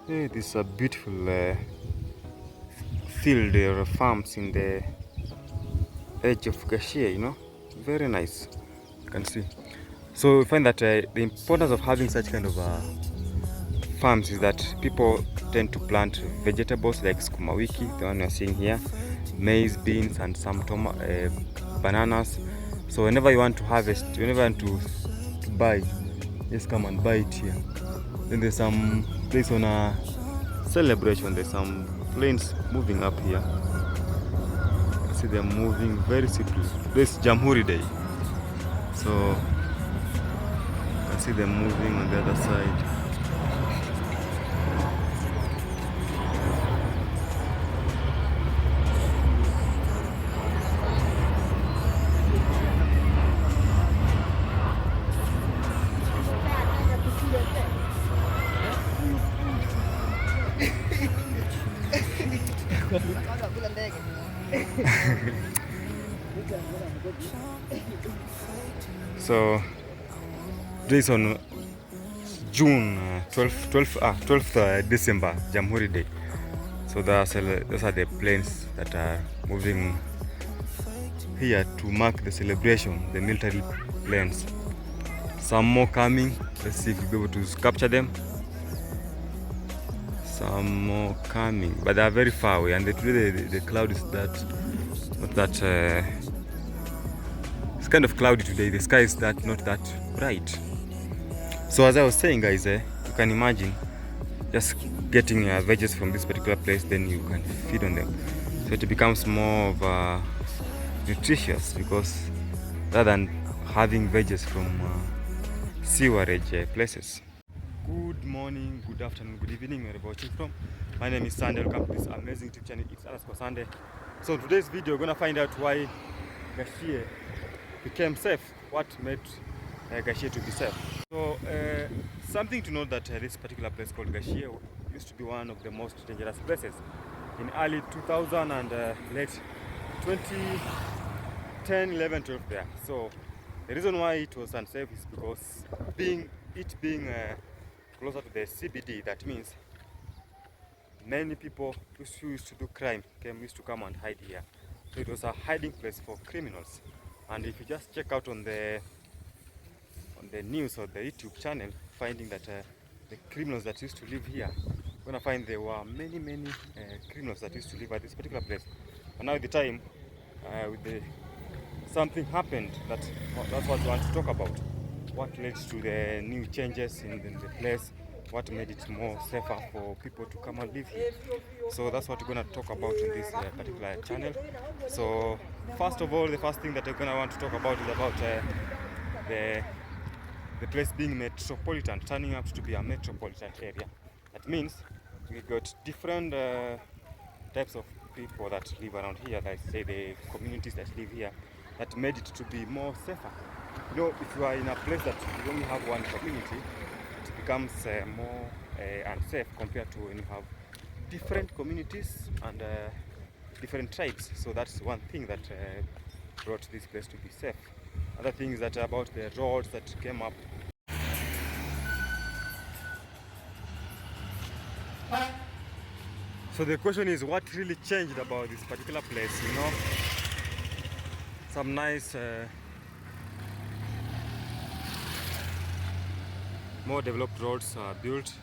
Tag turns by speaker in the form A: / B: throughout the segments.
A: Hey, this is a beautiful field or farms in the edge of Gachie, very nice. You can see. So we find that the importance of having such kind of farms is that people tend to plant vegetables like sukuma wiki, the one you're seeing here, maize, beans, and some bananas. So whenever you want to harvest, whenever you want to buy, just come and buy it here. Then there's some place on a celebration. There's some planes moving up here. You see them moving very simply. This Jamhuri Day. So you can see them moving on the other side. So this on June 12th December, Jamhuri Day. So those are the planes that are moving here to mark the celebration, the military planes. Some more coming. Let's see if we'll be able to capture them. Some more coming, but they are very far away, and today the cloud is not that. It's kind of cloudy today. The sky is not that bright. So as I was saying, guys, you can imagine just getting veggies from this particular place, then you can feed on them, so it becomes more of nutritious, because rather than having veggies from sewerage places. Good morning, good afternoon, good evening, wherever you're watching from. My name is Sande. Welcome to this amazing YouTube channel. It's Sande. So in today's video, we're gonna find out why Gachie became safe. What made Gachie to be safe? So something to note that this particular place called Gachie used to be one of the most dangerous places in early 2000 and late 2010, 11, 12 there. So the reason why it was unsafe is because being closer to the CBD, that means many people who used to do crime used to come and hide here. So it was a hiding place for criminals. And if you just check out on the news or the YouTube channel, finding that the criminals that used to live here, you're gonna find there were many criminals that used to live at this particular place. And now at the time, something happened that's what we want to talk about. What led to the new changes in the place? What made it more safer for people to come and live here? So that's what we're going to talk about in this particular channel. So first of all, the first thing that we're going to want to talk about is about the place being metropolitan, turning out to be a metropolitan area. That means we got different types of people that live around here, like say the communities that live here, that made it to be more safer. If you are in a place that you only have one community, it becomes more unsafe compared to when you have different communities and different tribes. So that's one thing that brought this place to be safe. Other things that are about the roads that came up. So the question is, what really changed about this particular place? Some nice more developed roads are built.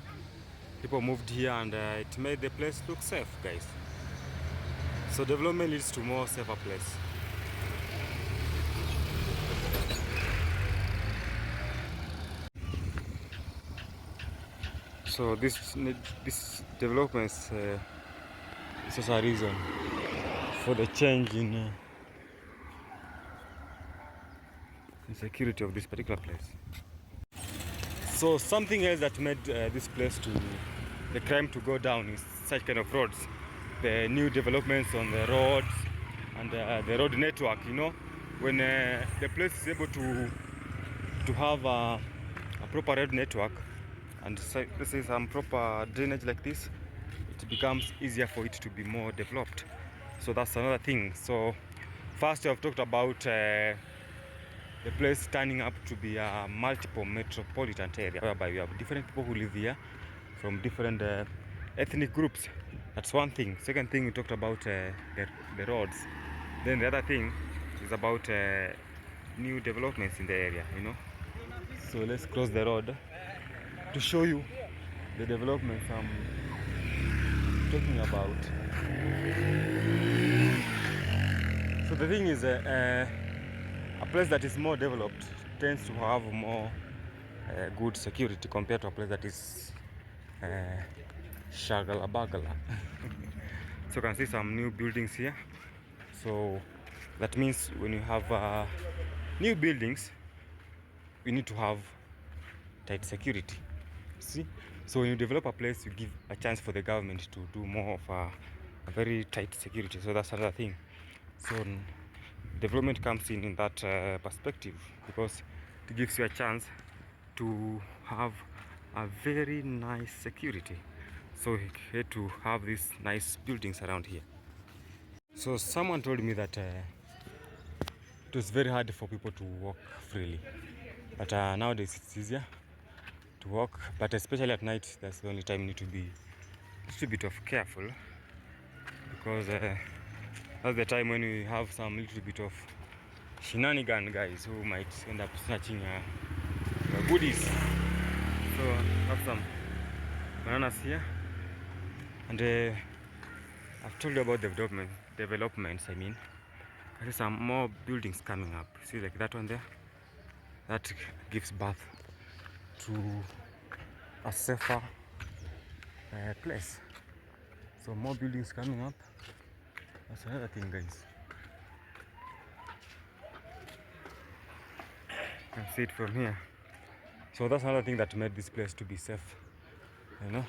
A: People moved here and it made the place look safe, guys. So development leads to more safer place. So this development is also a reason for the change in security of this particular place. So something else that made this place the crime to go down is such kind of roads, the new developments on the roads and the road network. When the place is able to have a proper road network and let's say some proper drainage like this, it becomes easier for it to be more developed. So that's another thing. So first, I've talked about the place turning up to be a multiple metropolitan area, whereby we have different people who live here from different ethnic groups. That's one thing. Second thing, we talked about the roads. Then the other thing is about new developments in the area, you know. So let's cross the road to show you the developments I'm talking about. So the thing is, a place that is more developed tends to have more good security compared to a place that is shagala bagala. So you can see some new buildings here. So that means when you have new buildings, we need to have tight security. See, so when you develop a place, you give a chance for the government to do more of a very tight security. So that's another thing. So development comes in that perspective, because it gives you a chance to have a very nice security. So we had to have these nice buildings around here. So someone told me that it was very hard for people to walk freely, but nowadays it's easier to walk, but especially at night, that's the only time you need to be a little bit of careful, because that's the time when we have some little bit of shenanigan guys who might end up snatching your goodies. So I have some bananas here, and I've told you about the developments. I mean, there's some more buildings coming up. See, like that one there, that gives birth to a safer place. So more buildings coming up. That's another thing, guys. You can see it from here. So that's another thing that made this place to be safe, you know.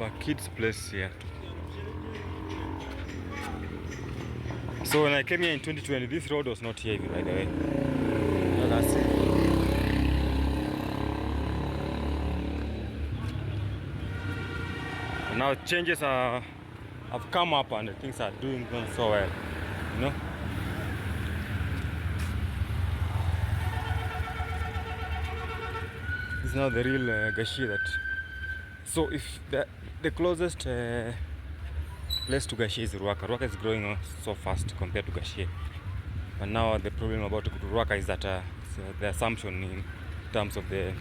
A: A kids place here. So when I came here in 2020, this road was not here, by the way. You can see. And now changes have come up and things are doing so well, you know. This is now the real Gachie that. So if the closest place to Gachie is Ruaka. Ruaka is growing so fast compared to Gachie. But now the problem about Ruaka is that the assumption in terms of the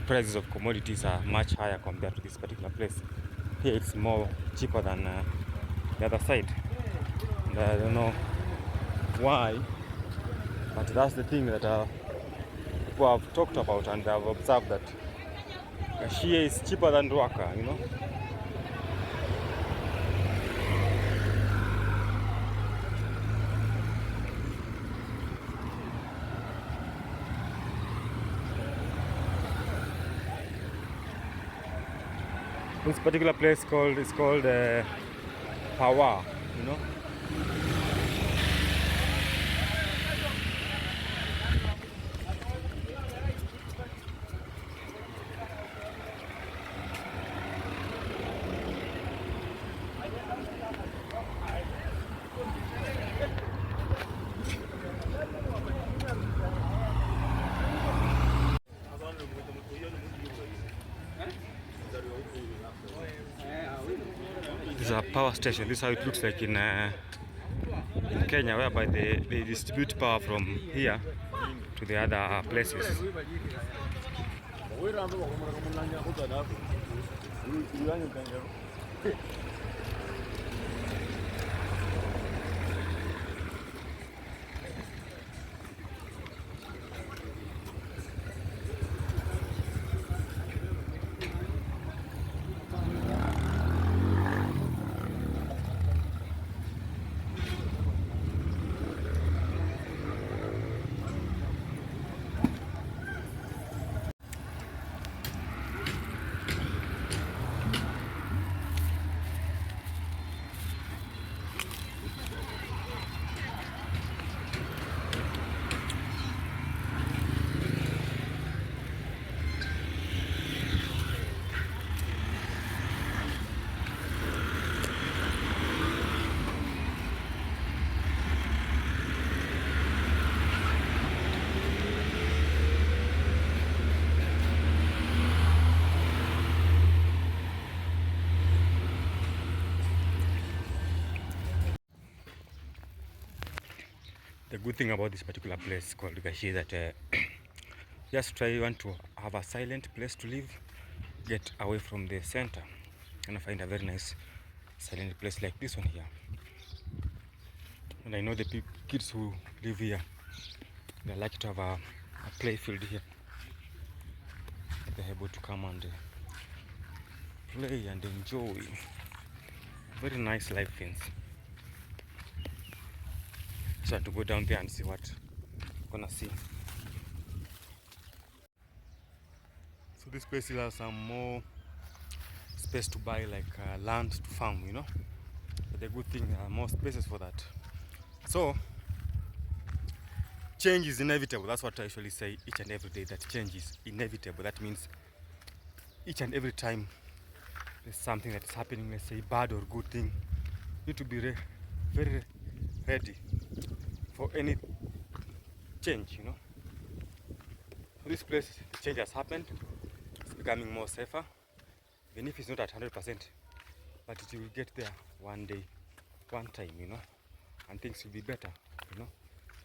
A: prices of commodities are much higher compared to this particular place. Here it's more cheaper than the other side. And I don't know why, but that's the thing that people have talked about, and I've observed that Gachie is cheaper than Ruaka, you know. This particular place is called Pawa, you know. This is a power station. This is how it looks like in Kenya, whereby they distribute power from here to the other places. The good thing about this particular place called Gachie is that just try, you want to have a silent place to live, get away from the center, and find a very nice silent place like this one here. And I know the kids who live here, they like to have a play field here. They're able to come and play and enjoy. Very nice life fence. So I have to go down there and see what I'm gonna see. So this place will have some more space to buy, like land to farm, you know. But the good thing, more spaces for that. So change is inevitable. That's what I usually say each and every day, that change is inevitable. That means each and every time there's something that is happening, let's say bad or good thing, you need to be very ready for any change, you know. This place, the change has happened. It's becoming more safer, even if it's not at 100%, but it will get there one day, one time, you know, and things will be better, you know,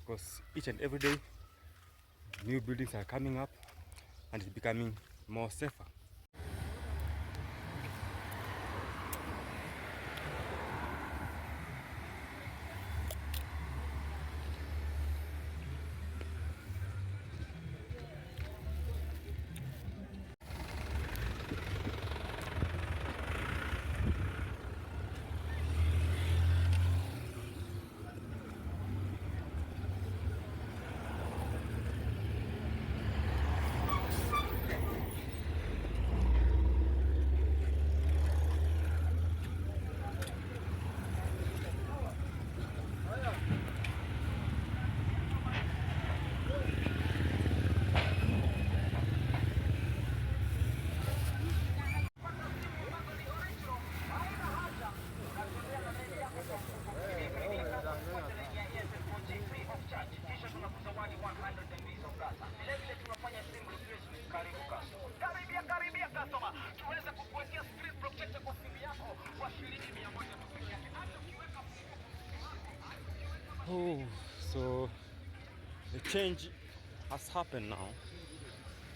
A: because each and every day new buildings are coming up and it's becoming more safer. Oh, so the change has happened now,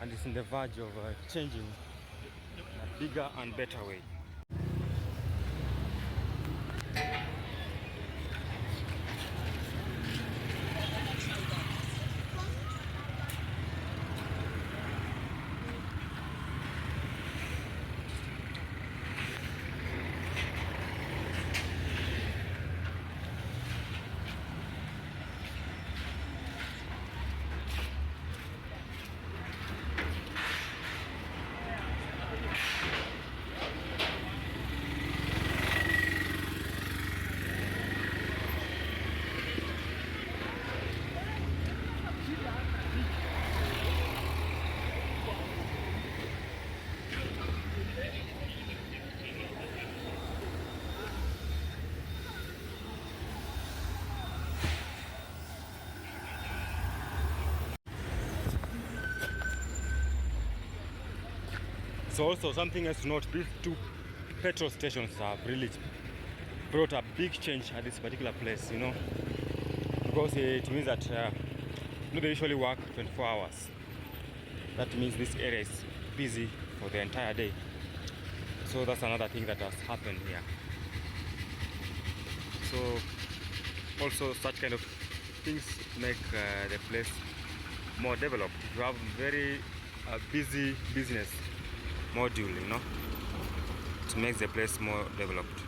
A: and it's in the verge of changing in a bigger and better way. So also something else to note, these two petrol stations have really brought a big change at this particular place, you know, because it means that they usually work 24 hours. That means this area is busy for the entire day. So that's another thing that has happened here. So also such kind of things make the place more developed. You have very busy business module, you know, it makes the place more developed.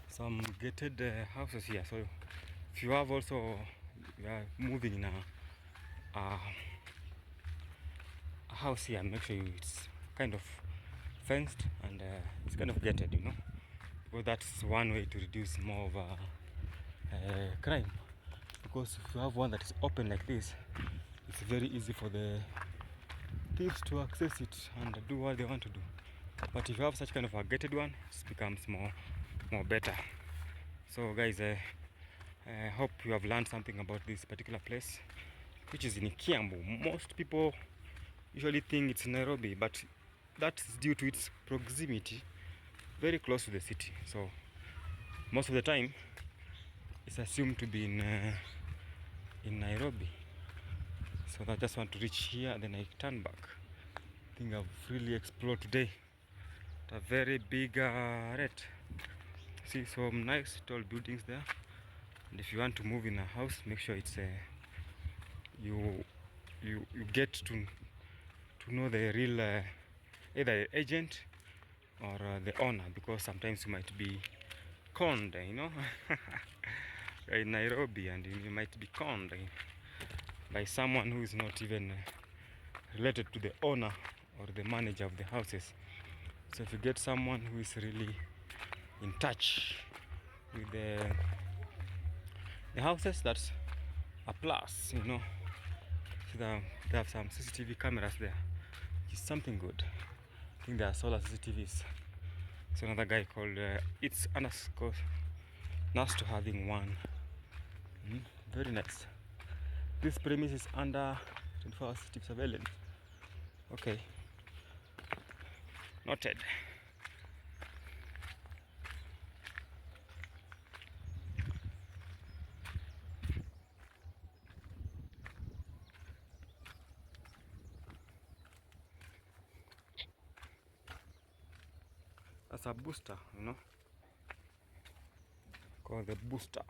A: Some gated houses here, so if you have also, you are moving in a house here, make sure it's kind of fenced and it's kind of gated, you know, Well, that's one way to reduce more of crime, because if you have one that is open like this, it's very easy for the thieves to access it and do what they want to do. But if you have such kind of a gated one, it becomes more better. So guys, I hope you have learned something about this particular place, which is in Kiambu. Most people usually think it's Nairobi, but that's due to its proximity, very close to the city. So most of the time it's assumed to be in Nairobi. So I just want to reach here and then I turn back. I think I've really explored today at a very big rate. See some nice tall buildings there, and if you want to move in a house, make sure it's you get to know the real either agent or the owner, because sometimes you might be conned, you know. In Nairobi, and you might be conned by someone who is not even related to the owner or the manager of the houses. So if you get someone who is really in touch with the houses, that's a plus, you know. So they have some CCTV cameras there, which is something good. I think they are solar CCTVs. So another guy called it's underscore nice to having one. Very nice. This premise is under 24-hour CCTV surveillance. Okay, noted. That's a booster, you know, called the booster.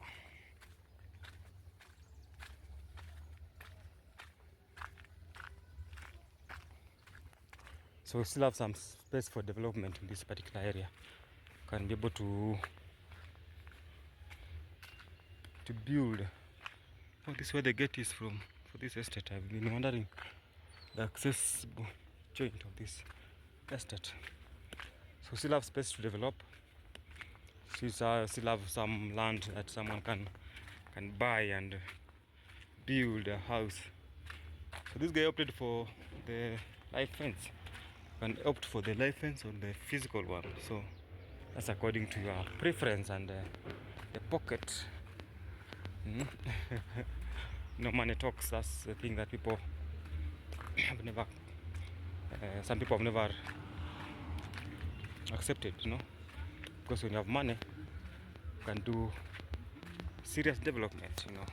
A: So we still have some space for development in this particular area. Can be able to build. Oh, this is where the gate is from for this estate. I've been wondering the accessible joint of this estate. So we still have space to develop. Still have some land that someone can buy and build a house. So this guy opted for the live fence. You can opt for the live fence or the physical one. So that's according to your preference and the pocket. No money talks. That's the thing that people have never. Some people have never accepted, you know, because when you have money, you can do serious development, you know.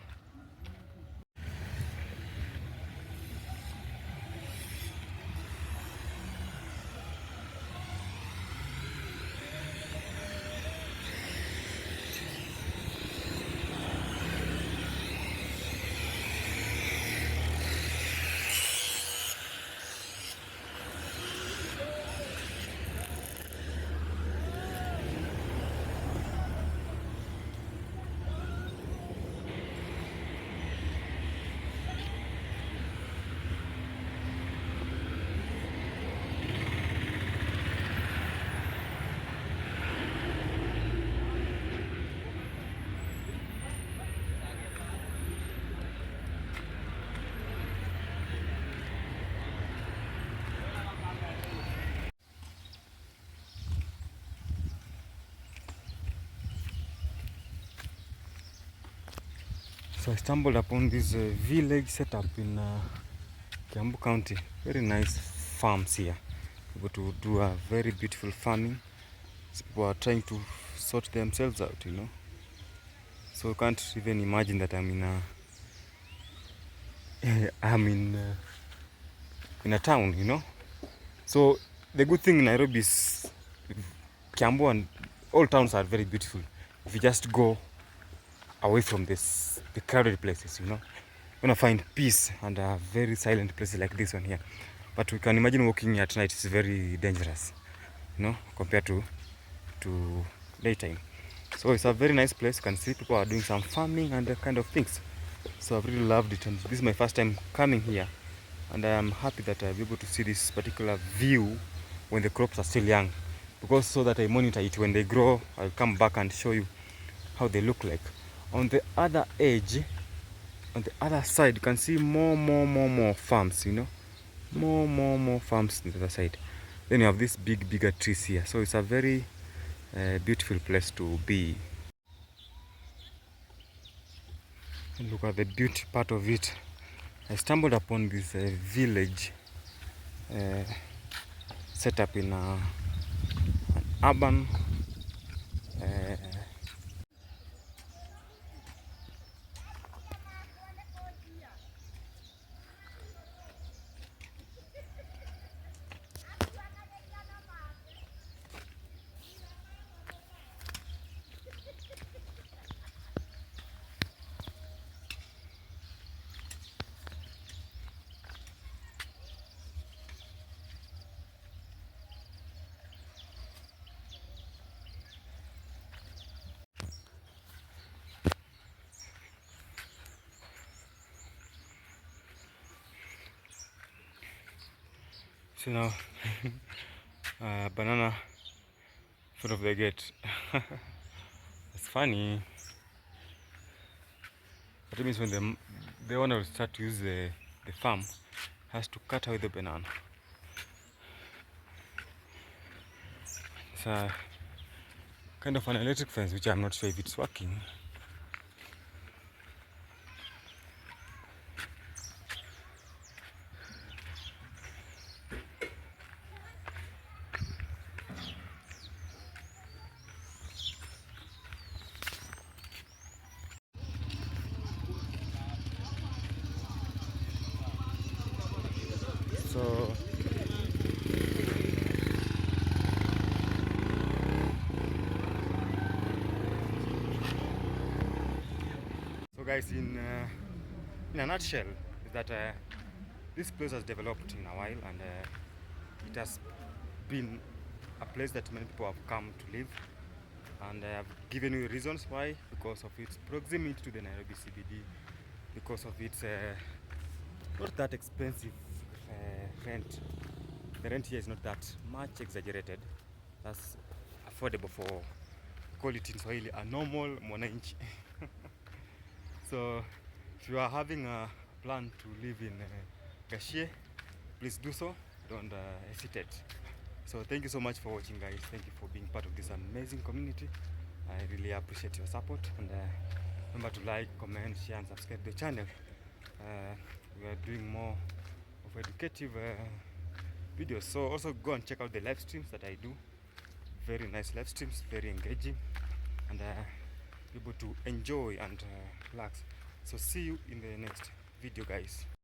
A: So I stumbled upon this village setup in Kiambu County. Very nice farms here. Able to do a very beautiful farming. So people are trying to sort themselves out, you know. So you can't even imagine that I'm in a in a town, you know. So the good thing in Nairobi is Kiambu and all towns are very beautiful. If you just go away from the crowded places, you know, you're gonna find peace and very silent places like this one here. But we can imagine walking at night is very dangerous, you know, compared to daytime. So it's a very nice place. You can see people are doing some farming and kind of things. So I've really loved it, and this is my first time coming here, and I am happy that I'll be able to see this particular view when the crops are still young. because so that I monitor it. When they grow, I'll come back and show you how they look like. On the other edge, on the other side, you can see more farms, you know, more farms on the other side. Then you have these bigger trees here, so it's a very beautiful place to be. And look at the beauty part of it. I stumbled upon this village set up in an urban so now banana in front of the gate. It's funny. But it means when the owner will start to use the farm, has to cut away the banana. It's a kind of an electric fence, which I'm not sure if it's working. So guys, in a nutshell, is that this place has developed in a while, and it has been a place that many people have come to live, and I have given you reasons why. Because of its proximity to the Nairobi CBD, because of its not that expensive rent. The rent here is not that much exaggerated. That's affordable for, call it in Swahili, a normal mwananchi. So if you are having a plan to live in Gachie, please do so. Don't hesitate. So thank you so much for watching, guys. Thank you for being part of this amazing community. I really appreciate your support, and remember to like, comment, share and subscribe to the channel. We are doing more of educative videos, so also go and check out the live streams that I do. Very nice live streams, very engaging, and able to enjoy and relax. So see you in the next video, guys.